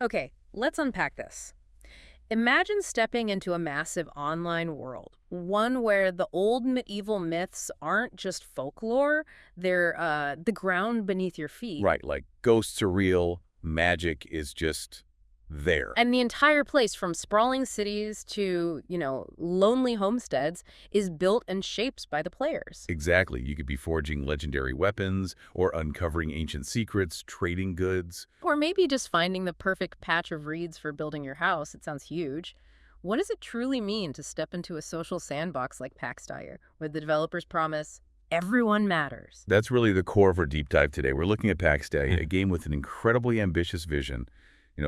Okay, let's unpack this. Imagine stepping into a massive online world, one where the old medieval myths aren't just folklore, they're the ground beneath your feet. Right, like ghosts are real, magic is just there. And the entire place, from sprawling cities to, lonely homesteads, is built and shaped by the players. Exactly. You could be forging legendary weapons or uncovering ancient secrets, trading goods. Or maybe just finding the perfect patch of reeds for building your house. It sounds huge. What does it truly mean to step into a social sandbox like PAX DEI, where the developers promise everyone matters? That's really the core of our deep dive today. We're looking at PAX DEI, a game with an incredibly ambitious vision,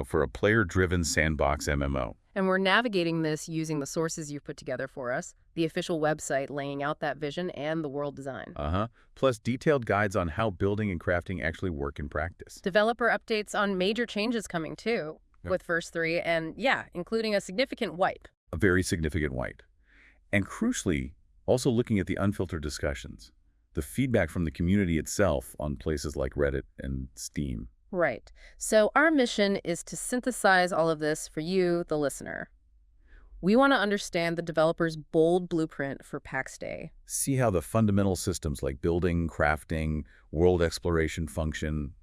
for a player-driven sandbox MMO. And we're navigating this using the sources you've put together for us, the official website laying out that vision, and the world design. Plus detailed guides on how building and crafting actually work in practice. Developer updates on major changes coming too, with verse 3, and yeah, including a significant wipe. A very significant wipe. And crucially, also looking at the unfiltered discussions, the feedback from the community itself on places like Reddit and Steam. Right. So our mission is to synthesize all of this for you, the listener. We want to understand the developer's bold blueprint for PAX DEI. See how the fundamental systems like building, crafting, world exploration function,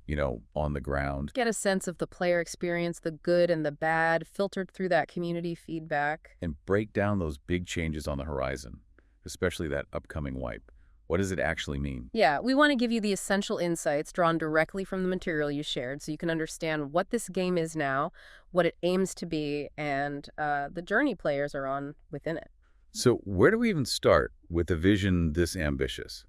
on the ground. Get a sense of the player experience, the good and the bad, filtered through that community feedback. And break down those big changes on the horizon, especially that upcoming wipe. What does it actually mean? Yeah, we want to give you the essential insights drawn directly from the material you shared so you can understand what this game is now, what it aims to be, and the journey players are on within it. So where do we even start with a vision this ambitious?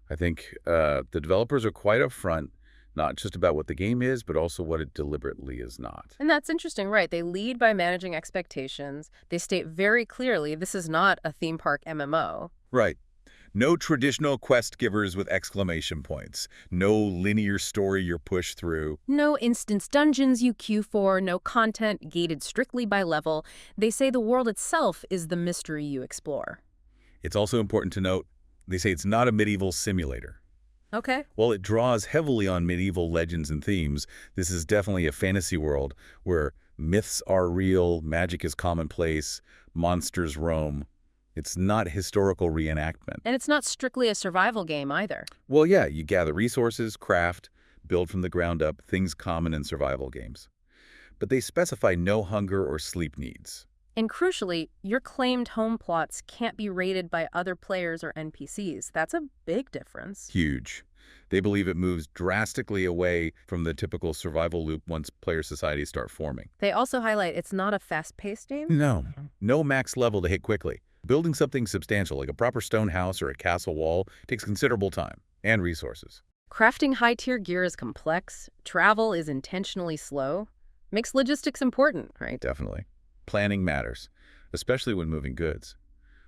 I think the developers are quite upfront, not just about what the game is, but also what it deliberately is not. And that's interesting, right? They lead by managing expectations. They state very clearly this is not a theme park MMO. Right. No traditional quest givers with exclamation points. No linear story you're pushed through. No instance dungeons you queue for, no content gated strictly by level. They say the world itself is the mystery you explore. It's also important to note, they say it's not a medieval simulator. Okay. While it draws heavily on medieval legends and themes, this is definitely a fantasy world where myths are real, magic is commonplace, monsters roam. It's not historical reenactment. And it's not strictly a survival game either. Well, yeah, you gather resources, craft, build from the ground up, things common in survival games. But they specify no hunger or sleep needs. And crucially, your claimed home plots can't be raided by other players or NPCs. That's a big difference. Huge. They believe it moves drastically away from the typical survival loop once player societies start forming. They also highlight it's not a fast-paced game. No max level to hit quickly. Building something substantial, like a proper stone house or a castle wall, takes considerable time and resources. Crafting high-tier gear is complex. Travel is intentionally slow. Makes logistics important, right? Definitely. Planning matters, especially when moving goods.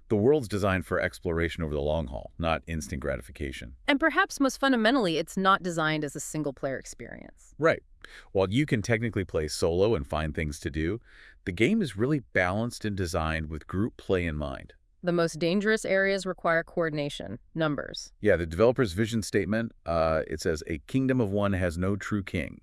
The world's designed for exploration over the long haul, not instant gratification. And perhaps most fundamentally, it's not designed as a single-player experience. Right. While you can technically play solo and find things to do, the game is really balanced and designed with group play in mind. The most dangerous areas require coordination, numbers. Yeah, the developer's vision statement, it says, "A kingdom of one has no true king."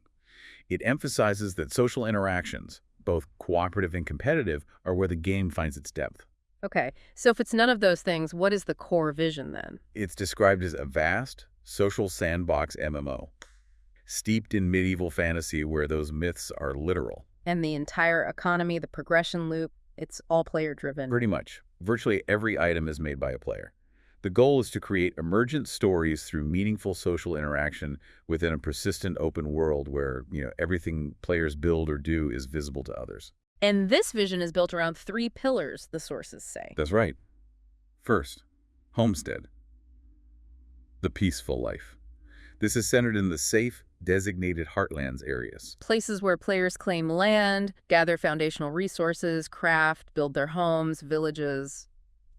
It emphasizes that social interactions, both cooperative and competitive, are where the game finds its depth. Okay, so if it's none of those things, what is the core vision then? It's described as a vast, social sandbox MMO, steeped in medieval fantasy where those myths are literal. And the entire economy, the progression loop, it's all player-driven. Pretty much. Virtually every item is made by a player. The goal is to create emergent stories through meaningful social interaction within a persistent open world where, everything players build or do is visible to others. And this vision is built around 3 pillars, the sources say. That's right. First, homestead. The peaceful life. This is centered in the safe, designated heartlands areas. Places where players claim land, gather foundational resources, craft, build their homes, villages,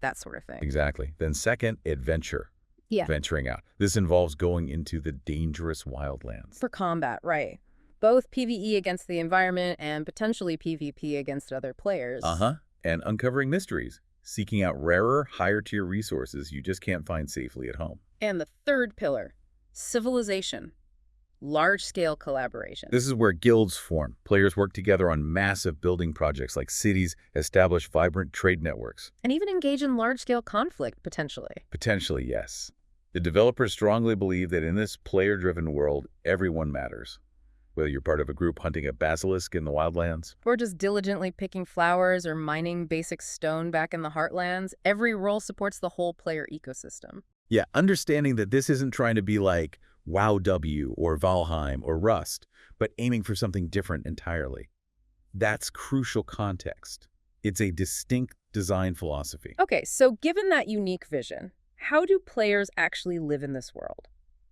that sort of thing. Exactly. Then second, adventure. Yeah. Venturing out. This involves going into the dangerous wildlands. For combat, right. Both PvE against the environment and potentially PvP against other players. And uncovering mysteries, seeking out rarer, higher-tier resources you just can't find safely at home. And the third pillar, civilization. Large-scale collaboration. This is where guilds form. Players work together on massive building projects like cities, establish vibrant trade networks. And even engage in large-scale conflict, potentially. Potentially, yes. The developers strongly believe that in this player-driven world, everyone matters. Whether you're part of a group hunting a basilisk in the wildlands. Or just diligently picking flowers or mining basic stone back in the heartlands, every role supports the whole player ecosystem. Yeah, understanding that this isn't trying to be like WoW W or Valheim or Rust, but aiming for something different entirely. That's crucial context. It's a distinct design philosophy. Okay, so given that unique vision, how do players actually live in this world?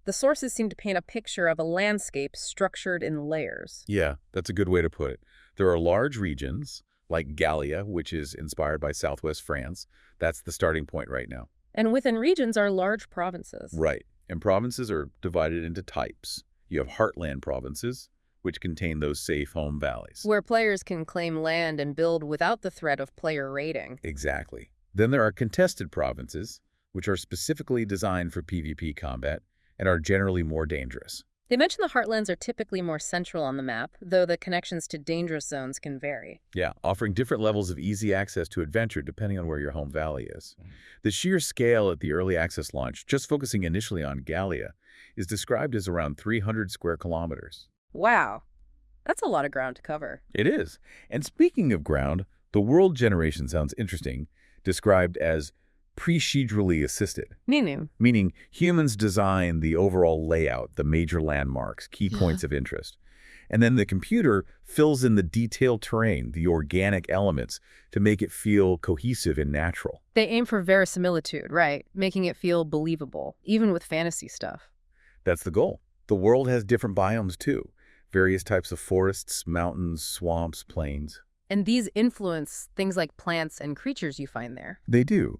The sources seem to paint a picture of a landscape structured in layers. Yeah, that's a good way to put it. There are large regions, like Gallia, which is inspired by southwest France. That's the starting point right now. And within regions are large provinces. Right. And provinces are divided into types. You have heartland provinces, which contain those safe home valleys. Where players can claim land and build without the threat of player raiding. Exactly. Then there are contested provinces, which are specifically designed for PvP combat and are generally more dangerous. They mention the heartlands are typically more central on the map, though the connections to dangerous zones can vary. Yeah, offering different levels of easy access to adventure depending on where your home valley is. The sheer scale at the early access launch, just focusing initially on Gallia, is described as around 300 square kilometers. Wow, that's a lot of ground to cover. It is. And speaking of ground, the world generation sounds interesting, described as procedurally assisted, meaning humans design the overall layout, the major landmarks, key points of interest. And then the computer fills in the detailed terrain, the organic elements, to make it feel cohesive and natural. They aim for verisimilitude, right? Making it feel believable, even with fantasy stuff. That's the goal. The world has different biomes too. Various types of forests, mountains, swamps, plains. And these influence things like plants and creatures you find there. They do.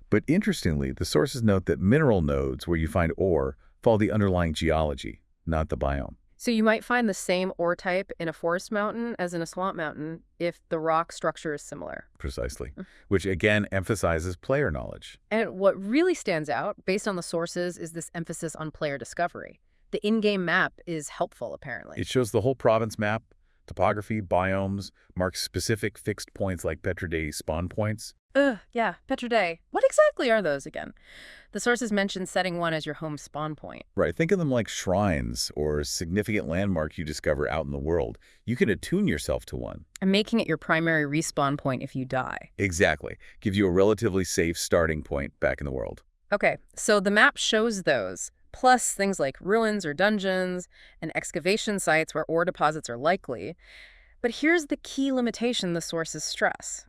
But interestingly, the sources note that mineral nodes where you find ore follow the underlying geology, not the biome. So you might find the same ore type in a forest mountain as in a swamp mountain if the rock structure is similar. Precisely. Which again emphasizes player knowledge. And what really stands out, based on the sources, is this emphasis on player discovery. The in-game map is helpful, apparently. It shows the whole province map, topography, biomes, marks specific fixed points like Petra Dei spawn points. Yeah, Petra Dei. What exactly are those again? The sources mention setting one as your home spawn point. Right, think of them like shrines or significant landmarks you discover out in the world. You can attune yourself to one. And making it your primary respawn point if you die. Exactly. Gives you a relatively safe starting point back in the world. Okay, so the map shows those, plus things like ruins or dungeons and excavation sites where ore deposits are likely. But here's the key limitation the sources stress.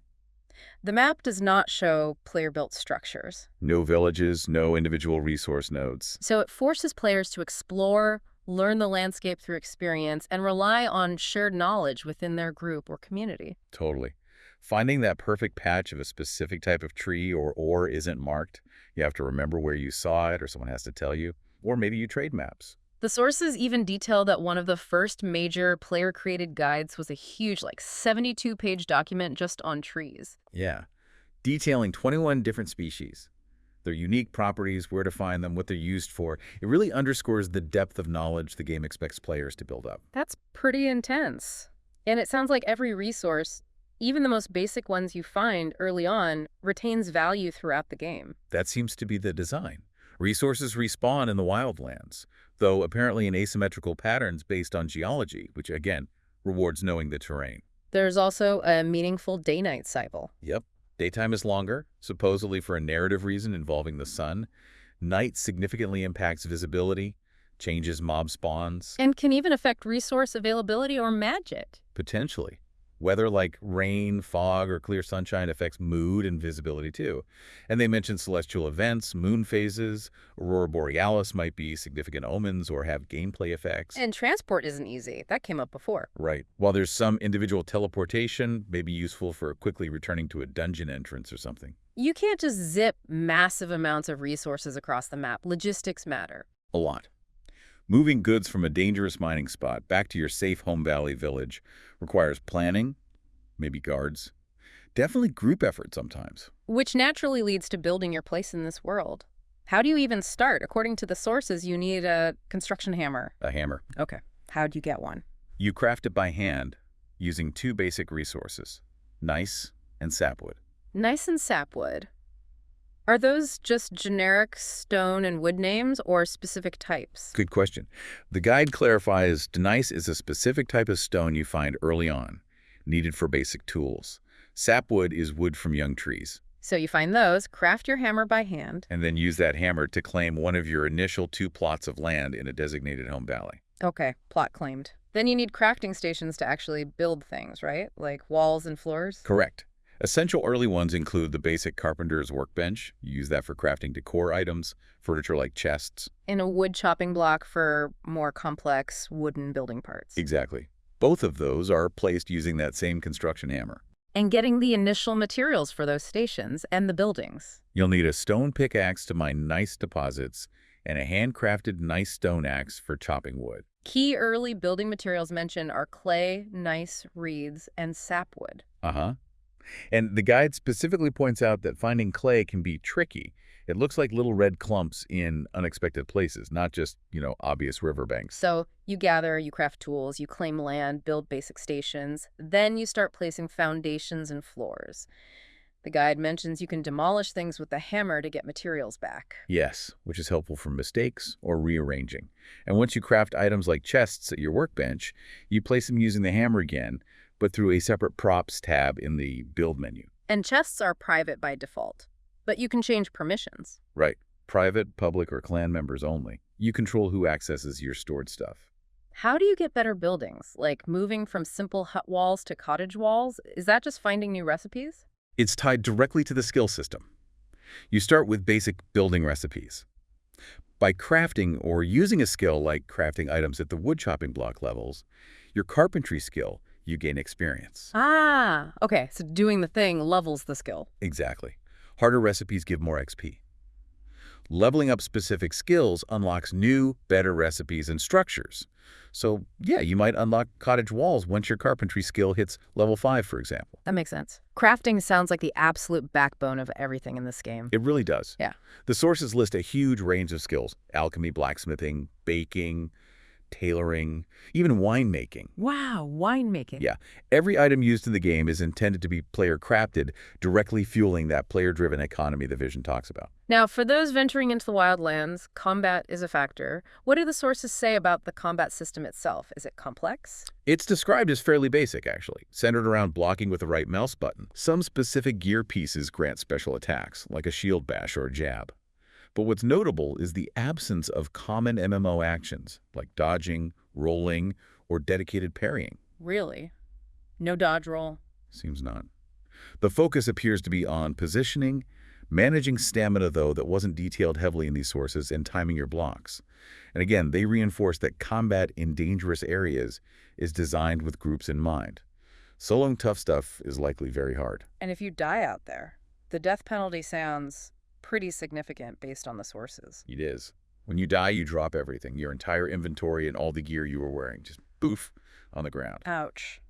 The map does not show player-built structures. No villages, no individual resource nodes. So it forces players to explore, learn the landscape through experience, and rely on shared knowledge within their group or community. Totally. Finding that perfect patch of a specific type of tree or ore isn't marked. You have to remember where you saw it, or someone has to tell you. Or maybe you trade maps. The sources even detail that one of the first major player-created guides was a huge, 72-page document just on trees. Yeah. Detailing 21 different species, their unique properties, where to find them, what they're used for. It really underscores the depth of knowledge the game expects players to build up. That's pretty intense. And it sounds like every resource, even the most basic ones you find early on, retains value throughout the game. That seems to be the design. Resources respawn in the wildlands, though apparently in asymmetrical patterns based on geology, which again, rewards knowing the terrain. There's also a meaningful day-night cycle. Yep. Daytime is longer, supposedly for a narrative reason involving the sun. Night significantly impacts visibility, changes mob spawns. And can even affect resource availability or magic. Potentially. Weather like rain, fog, or clear sunshine affects mood and visibility too. And they mention celestial events, moon phases, aurora borealis might be significant omens or have gameplay effects. And transport isn't easy. That came up before. Right. While there's some individual teleportation, may be useful for quickly returning to a dungeon entrance or something. You can't just zip massive amounts of resources across the map. Logistics matter. A lot. Moving goods from a dangerous mining spot back to your safe home valley village requires planning, maybe guards, definitely group effort sometimes. Which naturally leads to building your place in this world. How do you even start? According to the sources, you need a construction hammer. A hammer. Okay. How'd you get one? You craft it by hand using two basic resources, gneiss and sapwood. Nice and sapwood. Are those just generic stone and wood names or specific types? Good question. The guide clarifies gneiss is a specific type of stone you find early on, needed for basic tools. Sapwood is wood from young trees. So you find those, craft your hammer by hand. And then use that hammer to claim one of your initial 2 plots of land in a designated home valley. Okay, plot claimed. Then you need crafting stations to actually build things, right? Like walls and floors? Correct. Essential early ones include the basic carpenter's workbench. You use that for crafting decor items, furniture like chests. And a wood chopping block for more complex wooden building parts. Exactly. Both of those are placed using that same construction hammer. And getting the initial materials for those stations and the buildings. You'll need a stone pickaxe to mine gneiss deposits and a handcrafted gneiss stone axe for chopping wood. Key early building materials mentioned are clay, gneiss, reeds, and sapwood. Uh-huh. And the guide specifically points out that finding clay can be tricky. It looks like little red clumps in unexpected places, not just, obvious riverbanks. So you gather, you craft tools, you claim land, build basic stations, then you start placing foundations and floors. The guide mentions you can demolish things with a hammer to get materials back. Yes, which is helpful for mistakes or rearranging. And once you craft items like chests at your workbench, you place them using the hammer again, but through a separate props tab in the build menu. And chests are private by default, but you can change permissions. Right. Private, public, or clan members only. You control who accesses your stored stuff. How do you get better buildings? Like moving from simple hut walls to cottage walls? Is that just finding new recipes? It's tied directly to the skill system. You start with basic building recipes. By crafting or using a skill like crafting items at the wood chopping block levels, your carpentry skill, you gain experience. Ah, okay. So doing the thing levels the skill. Exactly. Harder recipes give more XP. Leveling up specific skills unlocks new, better recipes and structures. So, yeah, you might unlock cottage walls once your carpentry skill hits level 5, for example. That makes sense. Crafting sounds like the absolute backbone of everything in this game. It really does. Yeah. The sources list a huge range of skills: alchemy, blacksmithing, baking, tailoring, even winemaking. Wow, winemaking. Yeah, every item used in the game is intended to be player-crafted, directly fueling that player-driven economy the Vision talks about. Now, for those venturing into the wildlands, combat is a factor. What do the sources say about the combat system itself? Is it complex? It's described as fairly basic, actually, centered around blocking with the right mouse button. Some specific gear pieces grant special attacks, like a shield bash or a jab. But what's notable is the absence of common MMO actions, like dodging, rolling, or dedicated parrying. Really? No dodge roll? Seems not. The focus appears to be on positioning, managing stamina, though, that wasn't detailed heavily in these sources, and timing your blocks. And again, they reinforce that combat in dangerous areas is designed with groups in mind. Soloing tough stuff is likely very hard. And if you die out there, the death penalty sounds pretty significant based on the sources. It is. When you die, you drop everything, your entire inventory and all the gear you were wearing. Just poof, on the ground. Ouch.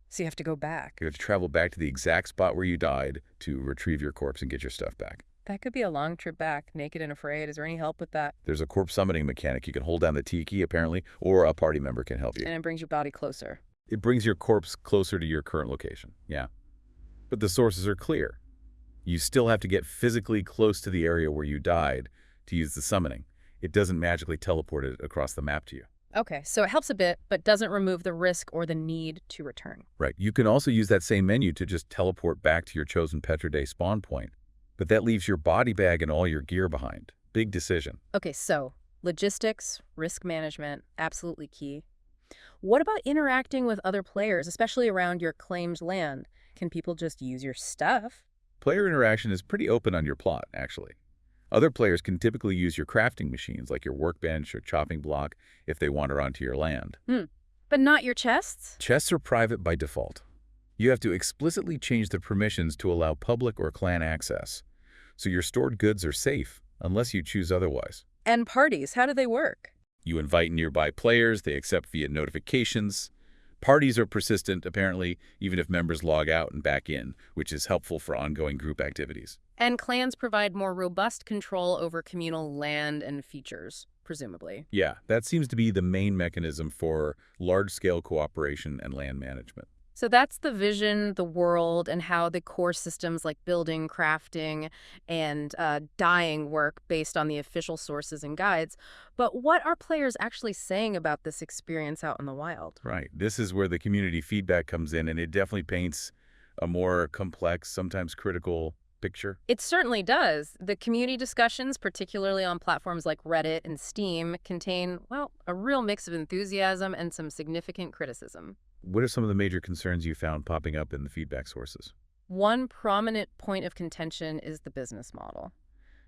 So you have to go back. You have to travel back to the exact spot where you died to retrieve your corpse and get your stuff back. That could be a long trip back, naked and afraid. Is there any help with that? There's a corpse summoning mechanic. You can hold down the T key, apparently, or a party member can help you. And it brings your body closer. It brings your corpse closer to your current location, yeah. But the sources are clear. You still have to get physically close to the area where you died to use the summoning. It doesn't magically teleport it across the map to you. Okay, so it helps a bit, but doesn't remove the risk or the need to return. Right. You can also use that same menu to just teleport back to your chosen Petra Day spawn point. But that leaves your body bag and all your gear behind. Big decision. Okay, so logistics, risk management, absolutely key. What about interacting with other players, especially around your claimed land? Can people just use your stuff? Player interaction is pretty open on your plot, actually. Other players can typically use your crafting machines, like your workbench or chopping block, if they wander onto your land. But not your chests? Chests are private by default. You have to explicitly change the permissions to allow public or clan access, so your stored goods are safe, unless you choose otherwise. And parties, how do they work? You invite nearby players, they accept via notifications. Parties are persistent, apparently, even if members log out and back in, which is helpful for ongoing group activities. And clans provide more robust control over communal land and features, presumably. Yeah, that seems to be the main mechanism for large-scale cooperation and land management. So that's the vision, the world, and how the core systems like building, crafting, and dyeing work based on the official sources and guides. But what are players actually saying about this experience out in the wild? Right. This is where the community feedback comes in, and it definitely paints a more complex, sometimes critical picture. It certainly does. The community discussions, particularly on platforms like Reddit and Steam, contain, well, a real mix of enthusiasm and some significant criticism. What are some of the major concerns you found popping up in the feedback sources? One prominent point of contention is the business model.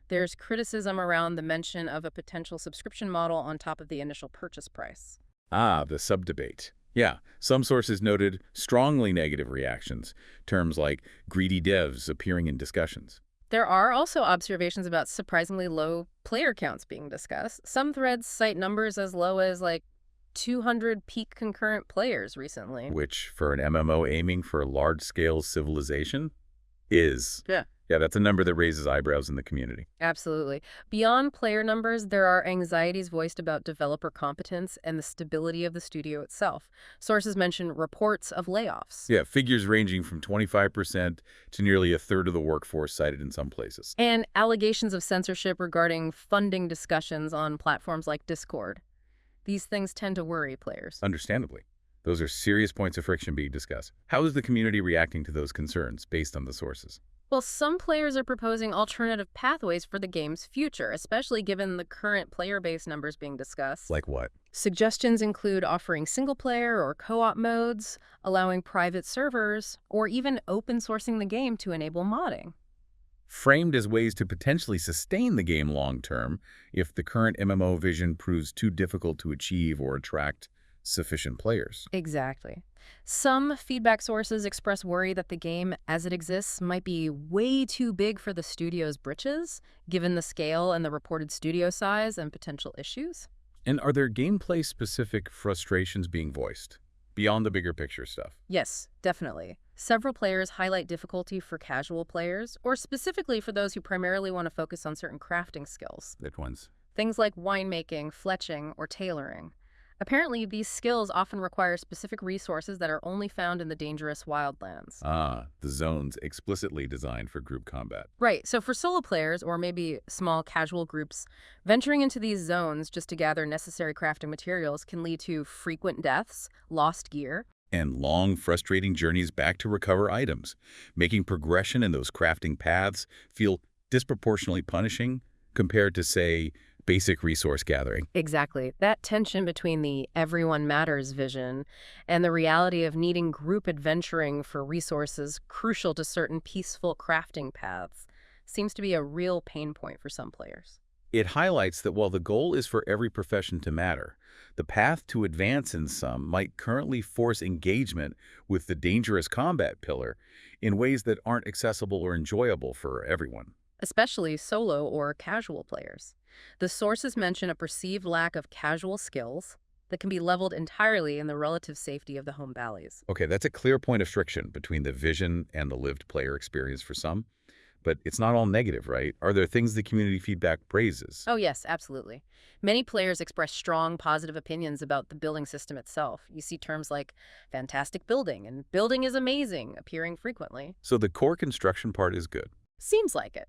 There's criticism around the mention of a potential subscription model on top of the initial purchase price. Ah, the sub-debate. Yeah, some sources noted strongly negative reactions, terms like greedy devs appearing in discussions. There are also observations about surprisingly low player counts being discussed. Some threads cite numbers as low as like 200 peak concurrent players recently. Which, for an MMO aiming for large-scale civilization, is. Yeah. Yeah, that's a number that raises eyebrows in the community. Absolutely. Beyond player numbers, there are anxieties voiced about developer competence and the stability of the studio itself. Sources mention reports of layoffs. Yeah, figures ranging from 25% to nearly a third of the workforce cited in some places. And allegations of censorship regarding funding discussions on platforms like Discord. These things tend to worry players. Understandably. Those are serious points of friction being discussed. How is the community reacting to those concerns based on the sources? Well, some players are proposing alternative pathways for the game's future, especially given the current player base numbers being discussed. Like what? Suggestions include offering single-player or co-op modes, allowing private servers, or even open sourcing the game to enable modding. Framed as ways to potentially sustain the game long-term if the current MMO vision proves too difficult to achieve or attract sufficient players. Exactly. Some feedback sources express worry that the game, as it exists, might be way too big for the studio's britches, given the scale and the reported studio size and potential issues. And are there gameplay-specific frustrations being voiced, beyond the bigger picture stuff? Yes, definitely. Several players highlight difficulty for casual players, or specifically for those who primarily want to focus on certain crafting skills. That ones. Things like winemaking, fletching, or tailoring. Apparently, these skills often require specific resources that are only found in the dangerous wildlands. Ah, the zones explicitly designed for group combat. Right, so for solo players, or maybe small casual groups, venturing into these zones just to gather necessary crafting materials can lead to frequent deaths, lost gear. And long, frustrating journeys back to recover items, making progression in those crafting paths feel disproportionately punishing compared to, say, basic resource gathering. Exactly. That tension between the everyone matters vision and the reality of needing group adventuring for resources crucial to certain peaceful crafting paths seems to be a real pain point for some players. It highlights that while the goal is for every profession to matter, the path to advance in some might currently force engagement with the dangerous combat pillar in ways that aren't accessible or enjoyable for everyone. Especially solo or casual players. The sources mention a perceived lack of casual skills that can be leveled entirely in the relative safety of the home valleys. Okay, that's a clear point of friction between the vision and the lived player experience for some, but it's not all negative, right? Are there things the community feedback praises? Oh yes, absolutely. Many players express strong positive opinions about the building system itself. You see terms like fantastic building and building is amazing appearing frequently. So the core construction part is good. Seems like it.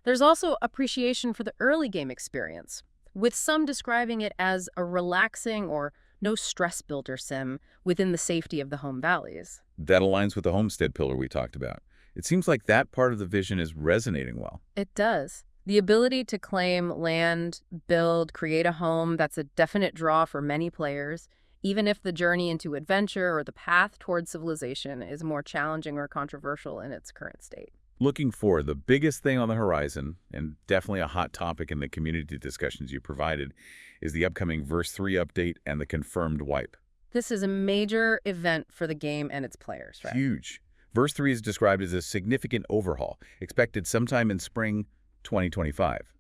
There's also appreciation for the early game experience, with some describing it as a relaxing or no-stress builder sim within the safety of the home valleys. That aligns with the homestead pillar we talked about. It seems like that part of the vision is resonating well. It does. The ability to claim land, build, create a home, that's a definite draw for many players, even if the journey into adventure or the path towards civilization is more challenging or controversial in its current state. Looking for the biggest thing on the horizon, and definitely a hot topic in the community discussions you provided, is the upcoming Verse 3 update and the confirmed wipe. This is a major event for the game and its players, right? Huge. Verse 3 is described as a significant overhaul, expected sometime in spring 2025,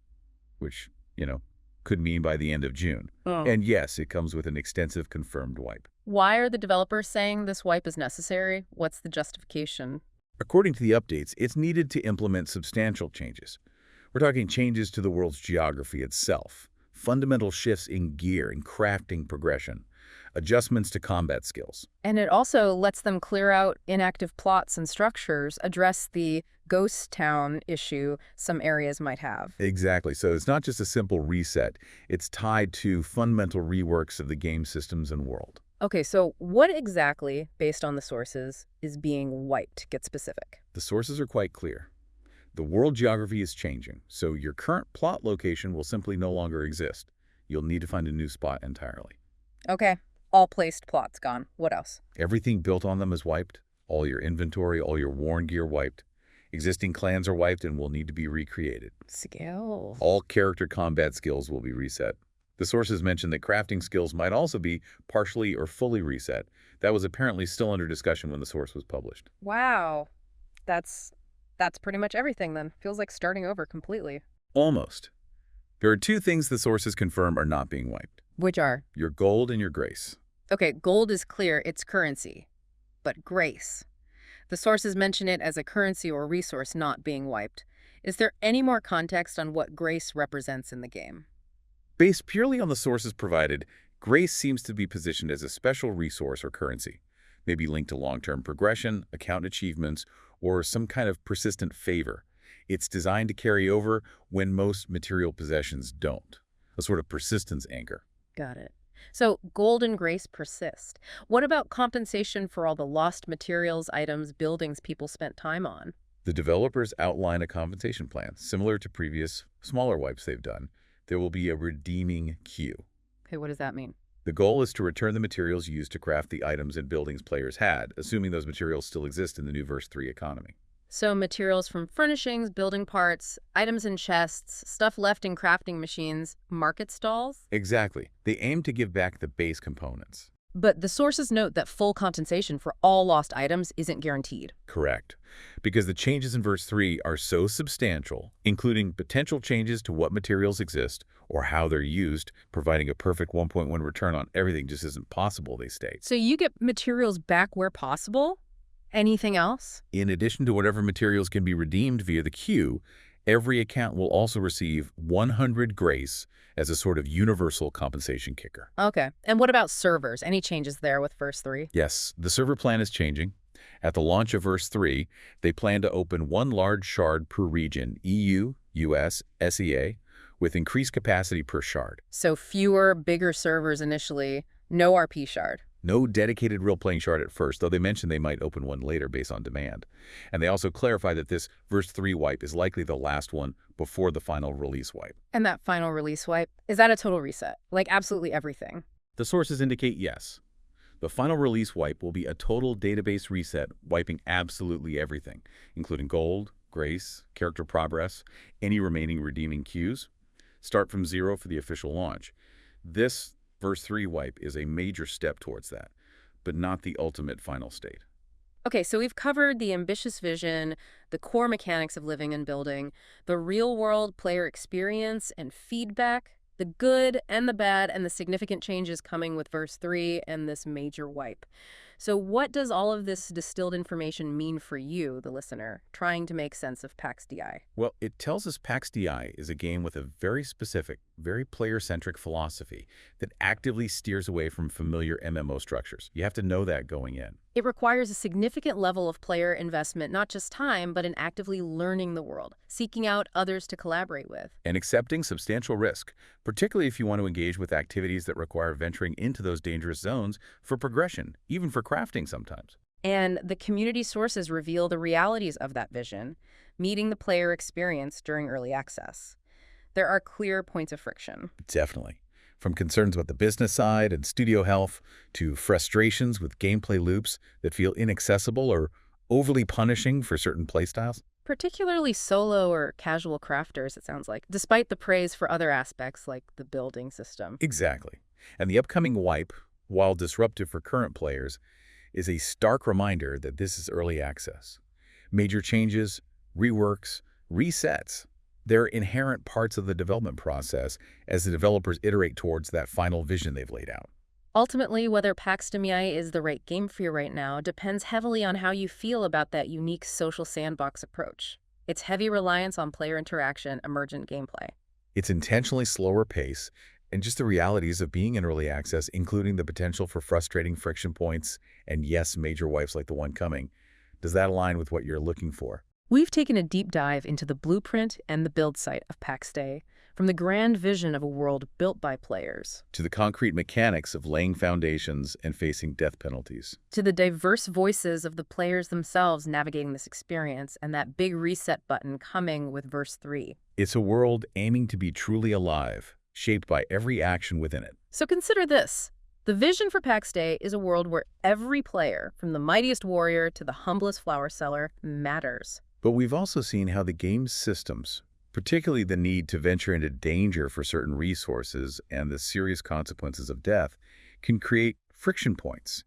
which, could mean by the end of June. Oh. And yes, it comes with an extensive confirmed wipe. Why are the developers saying this wipe is necessary? What's the justification? According to the updates, it's needed to implement substantial changes. We're talking changes to the world's geography itself, fundamental shifts in gear and crafting progression, adjustments to combat skills. And it also lets them clear out inactive plots and structures, address the ghost town issue some areas might have. Exactly. So it's not just a simple reset. It's tied to fundamental reworks of the game systems and world. Okay, so what exactly, based on the sources, is being wiped? Get specific. The sources are quite clear. The world geography is changing, so your current plot location will simply no longer exist. You'll need to find a new spot entirely. Okay, all placed plots gone. What else? Everything built on them is wiped. All your inventory, all your worn gear wiped. Existing clans are wiped and will need to be recreated. Skill. All character combat skills will be reset. The sources mentioned that crafting skills might also be partially or fully reset. That was apparently still under discussion when the source was published. Wow. That's pretty much everything then. Feels like starting over completely. Almost. There are two things the sources confirm are not being wiped. Which are? Your gold and your grace. Okay, gold is clear, it's currency. But grace. The sources mention it as a currency or resource not being wiped. Is there any more context on what grace represents in the game? Based purely on the sources provided, grace seems to be positioned as a special resource or currency, maybe linked to long-term progression, account achievements, or some kind of persistent favor. It's designed to carry over when most material possessions don't, a sort of persistence anchor. Got it. So gold and grace persist. What about compensation for all the lost materials, items, buildings people spent time on? The developers outline a compensation plan, similar to previous, smaller wipes they've done. There will be a redeeming queue. Okay, what does that mean? The goal is to return the materials used to craft the items and buildings players had, assuming those materials still exist in the new Verse 3 economy. So materials from furnishings, building parts, items in chests, stuff left in crafting machines, market stalls? Exactly. They aim to give back the base components. But the sources note that full compensation for all lost items isn't guaranteed. Correct. Because the changes in Verse 3 are so substantial, including potential changes to what materials exist or how they're used, providing a perfect 1.1 return on everything just isn't possible, they state. So you get materials back where possible? Anything else? In addition to whatever materials can be redeemed via the queue, every account will also receive 100 grace as a sort of universal compensation kicker. Okay. And what about servers? Any changes there with Verse 3? Yes, the server plan is changing. At the launch of Verse 3, they plan to open one large shard per region, EU, US, SEA, with increased capacity per shard. So fewer, bigger servers initially, no RP shard. No dedicated real-playing shard at first, though they mentioned they might open one later based on demand. And they also clarify that this Verse 3 wipe is likely the last one before the final release wipe. And that final release wipe, is that a total reset? Like absolutely everything? The sources indicate yes. The final release wipe will be a total database reset, wiping absolutely everything, including gold, grace, character progress, any remaining redeeming queues. Start from zero for the official launch. This Verse 3 wipe is a major step towards that, but not the ultimate final state. Okay, so we've covered the ambitious vision, the core mechanics of living and building, the real-world player experience and feedback, the good and the bad, and the significant changes coming with Verse 3 and this major wipe. So what does all of this distilled information mean for you, the listener, trying to make sense of PAX DI? Well, it tells us PAX DI is a game with a very specific, very player-centric philosophy that actively steers away from familiar MMO structures. You have to know that going in. It requires a significant level of player investment, not just time, but in actively learning the world, seeking out others to collaborate with. And accepting substantial risk, particularly if you want to engage with activities that require venturing into those dangerous zones for progression, even for crafting sometimes. And the community sources reveal the realities of that vision, meeting the player experience during early access. There are clear points of friction. Definitely. From concerns about the business side and studio health to frustrations with gameplay loops that feel inaccessible or overly punishing for certain playstyles. Particularly solo or casual crafters, it sounds like, despite the praise for other aspects like the building system. Exactly. And the upcoming wipe, while disruptive for current players, is a stark reminder that this is early access. Major changes, reworks, resets, They're inherent parts of the development process as the developers iterate towards that final vision they've laid out. Ultimately, whether PAX DEI is the right game for you right now depends heavily on how you feel about that unique social sandbox approach. Its heavy reliance on player interaction, emergent gameplay. It's intentionally slower pace, and just the realities of being in early access, including the potential for frustrating friction points and, yes, major wipes like the one coming. Does that align with what you're looking for? We've taken a deep dive into the blueprint and the build site of PAX Day, from the grand vision of a world built by players, To the concrete mechanics of laying foundations and facing death penalties. to the diverse voices of the players themselves navigating this experience, and that big reset button coming with verse 3. It's a world aiming to be truly alive, shaped by every action within it. So consider this. The vision for PAX Day is a world where every player, from the mightiest warrior to the humblest flower seller, matters. But we've also seen how the game's systems, particularly the need to venture into danger for certain resources and the serious consequences of death, can create friction points.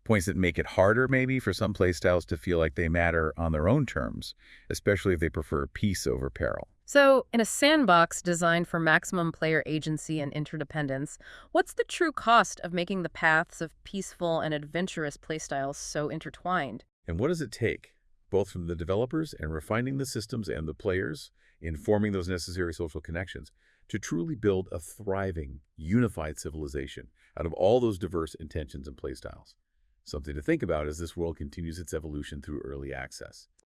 Points that make it harder, maybe, for some playstyles to feel like they matter on their own terms, especially if they prefer peace over peril. So, in a sandbox designed for maximum player agency and interdependence, what's the true cost of making the paths of peaceful and adventurous playstyles so intertwined? And what does it take, both from the developers and refining the systems and the players, in forming those necessary social connections, to truly build a thriving, unified civilization out of all those diverse intentions and playstyles? Something to think about as this world continues its evolution through early access.